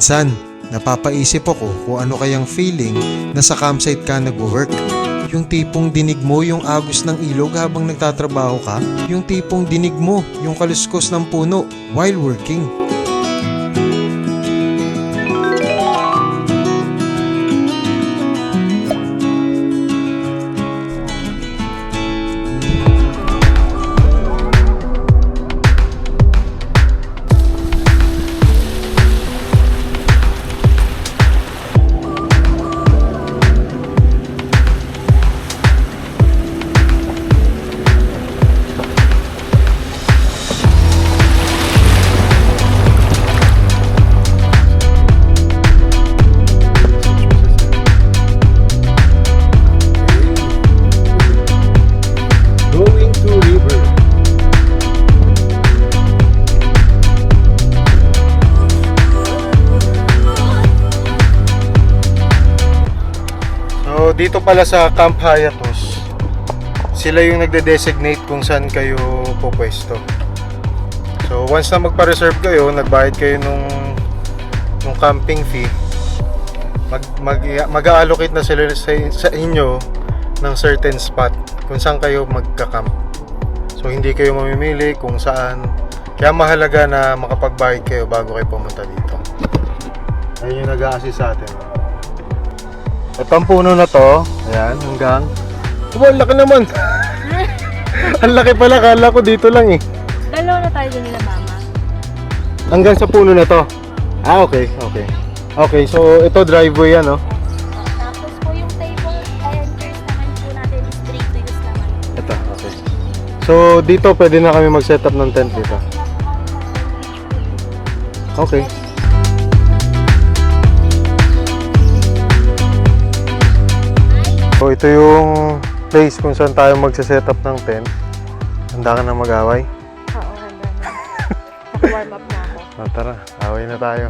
Minsan, napapaisip ako kung ano kayang feeling na sa campsite ka nag-work. Yung tipong dinig mo yung agos ng ilog habang nagtatrabaho ka. Yung tipong dinig mo yung kaluskos ng puno while working. Dito pala sa Camp Hayatos, sila yung nagde-designate kung saan kayo pupwesto. So once na magpa-reserve kayo, nagbayad kayo nung camping fee, mag-allocate na sila sa inyo ng certain spot kung saan kayo magka-camp. So hindi kayo mamimili kung saan. Kaya mahalaga na makapagbayad kayo bago kayo pumunta dito. Ayun yung nag-a-assist sa atin. Ito ang puno na to, ayan, hanggang... Oh, ang laki naman! Ang laki pala, kala ko dito lang eh. Dalawa na tayo din nila mama. Hanggang sa puno na to? Ah, okay. Okay, so ito driveway yan, no? Tapos po yung table and chairs naman po natin is 3 to use naman. Ito, okay. So dito pwede na kami mag-set up ng tent dito. Okay. So ito yung place kung saan tayo magse-set up ng tent. Handa ka na mag-away? Oo, handa na. Naka-warm up na ako. Tara, away na tayo.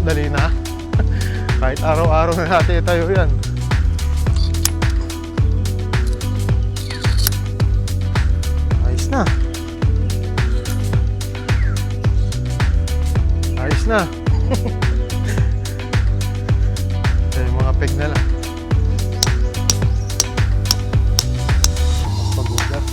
Dali na. Kahit araw-araw na natin tayo yan. Ayos na. Ayos na. Ito yung mga peg na lang. Pag-ugat.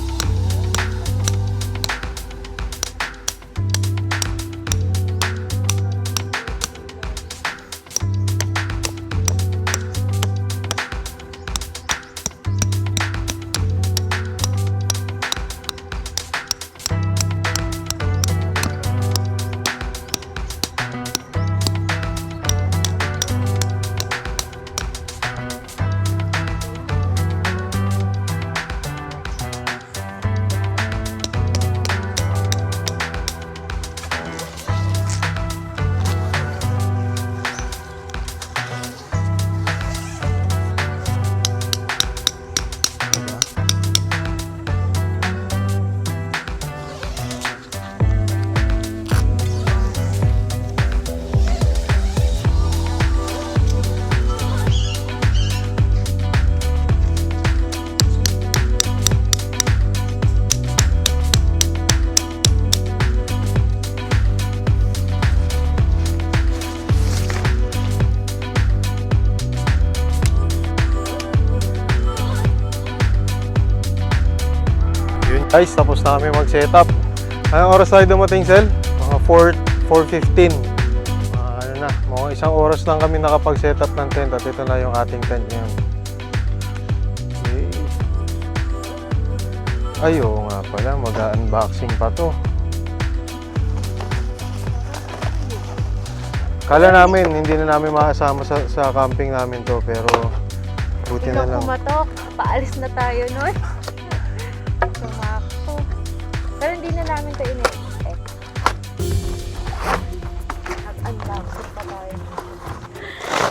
Guys, tapos na kami mag-setup. Anong oras tayo dumating, Sel? Mga 4:15. Ano na, mga isang oras lang kami nakapag-set up ng tent at ito na yung ating tent ngayon. Okay. Ay, oo nga pala, mag-unboxing pa to. Kala namin, hindi na namin makasama sa camping namin to, pero buti na lang. Kumatok, paalis na tayo nun. Sumakto. Pero hindi na namin to in-expect. Nag-unboxing pa tayo.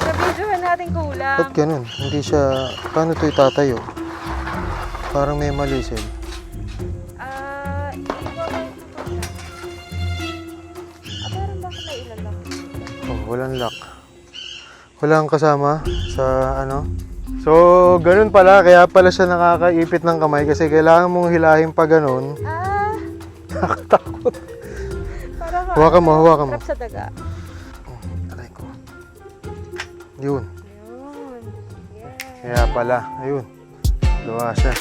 Nabidyohan natin kulang. Ba't ganun? Hindi siya, paano to itatayo? Parang may malisin. Pero bakit may ilalak? Oh, walang lock. Walang kasama sa ano. So, ganun pala. Kaya pala siya nakakaipit ng kamay kasi kailangan mong hilahin pa ganun. Nakatakot. Parang Hawakan mo, hawakan mo. trap sa daga. Aray ko. Yun. Yun. Yeah. Kaya pala. Ayun. Gawa siya.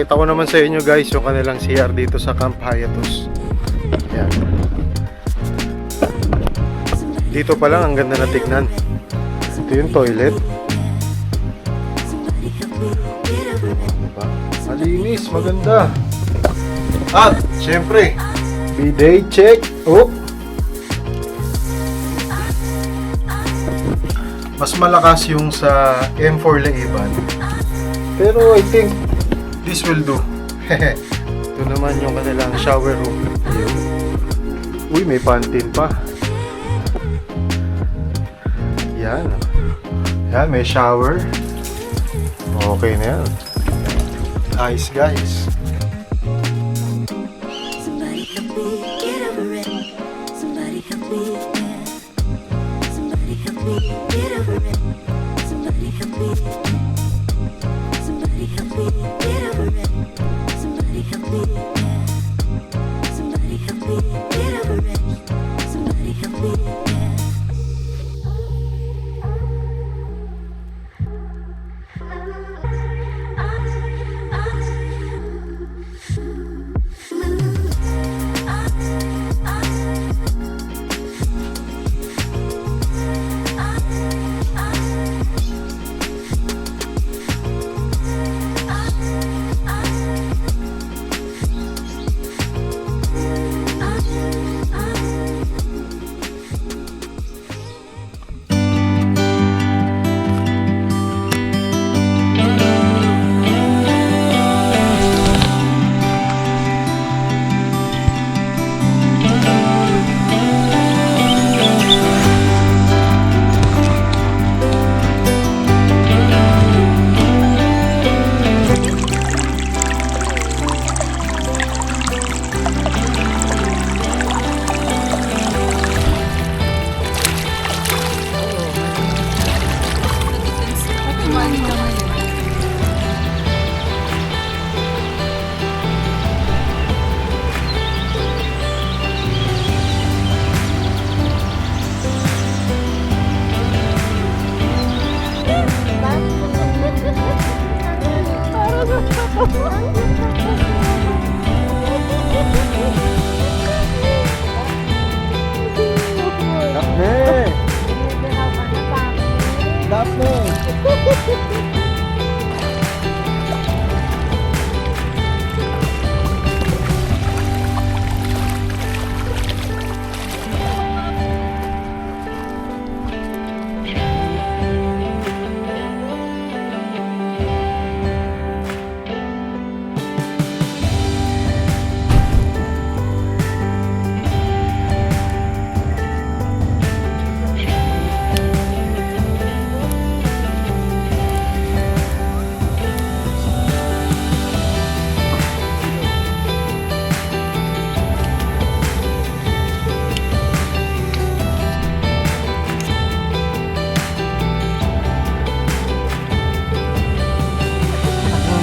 Pakita ko naman sa inyo guys yung kanilang CR dito sa Camp Hayatus. Yan. Dito pa lang ang ganda na tignan. Ito yung toilet. Diba? Malinis, maganda. At syempre, bidet check. Oh. Mas malakas yung sa M4 Laiban. Pero I think this will do. Ito naman yung kanilang shower room. Ayun. Uy, may pantin pa. Yan. Yan, may shower. Okay na yan. Nice guys. Somebody help me get over it. Somebody help me, yeah. Somebody help me get over it. Somebody help me. Somebody help me get over it. Somebody help me, yeah. Somebody help me get over it. Somebody help me, yeah.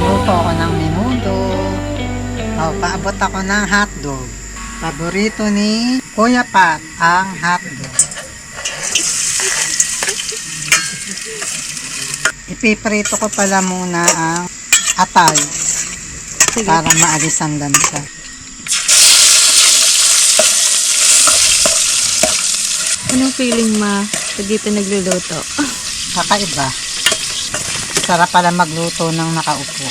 Luto ako ng menudo. Paabot ako ng hotdog. Paborito ni Kuya Pat ang hotdog. Ipiprito ko pala muna ang atay para maalis ang lansa. Anong feeling ma pag dito nagluluto? Kakaiba. Sarap pala magluto ng nakaupo.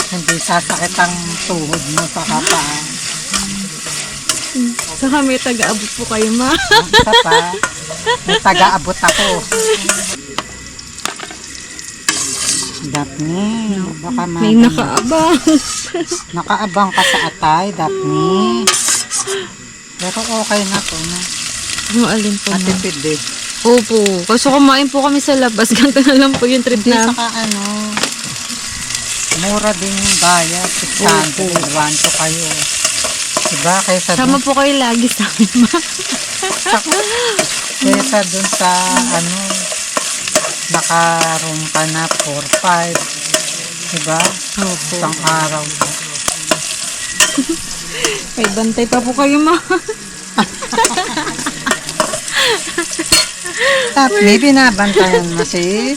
Hindi sasakit ang tuhod mo sa kapaan. Saka may taga-abot po kayo ma. Isa pa, may taga-abot ako. Daphne, baka May nakaabang. nakaabang ka sa atay, Daphne. Pero okay na to, no? Yung alin po ma? Matipid eh. Opo. Kasi kumain po kami sa labas. Ganito na lang po yung trip Hindi, na. saka ano, mura din yung bayad. 600, 1 kayo. Diba? Kaysa Sama dun, po kayo lagi sa amin ma. kaysa dun sa ano, naka-room ka na 4-5. Diba? Opo. Isang araw. May bantay pa po kayo ma. At may binabantayan mo si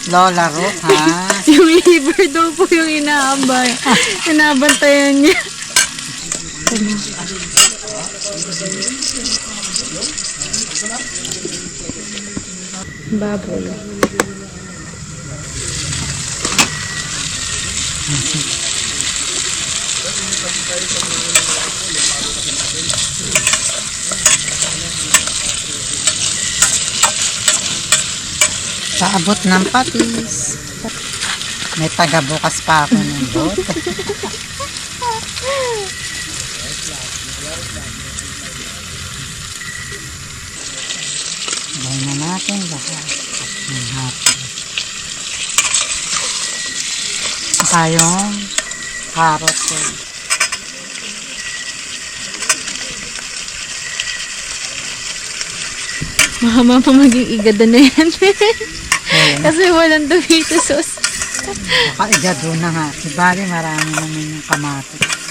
Lola Ruth, ha? Yung liver daw po yung inaabay. Inabantayan niya. Baboy. Sa abot ng patis. May taga-bukas pa ako ng bote. Gawin na natin lahat ng hapon. Saka yung carrot ko. Baka pa maging igada na yan. Kasi walang tomato sauce. Baka igado na nga. Di bali marami naman yung kamatis.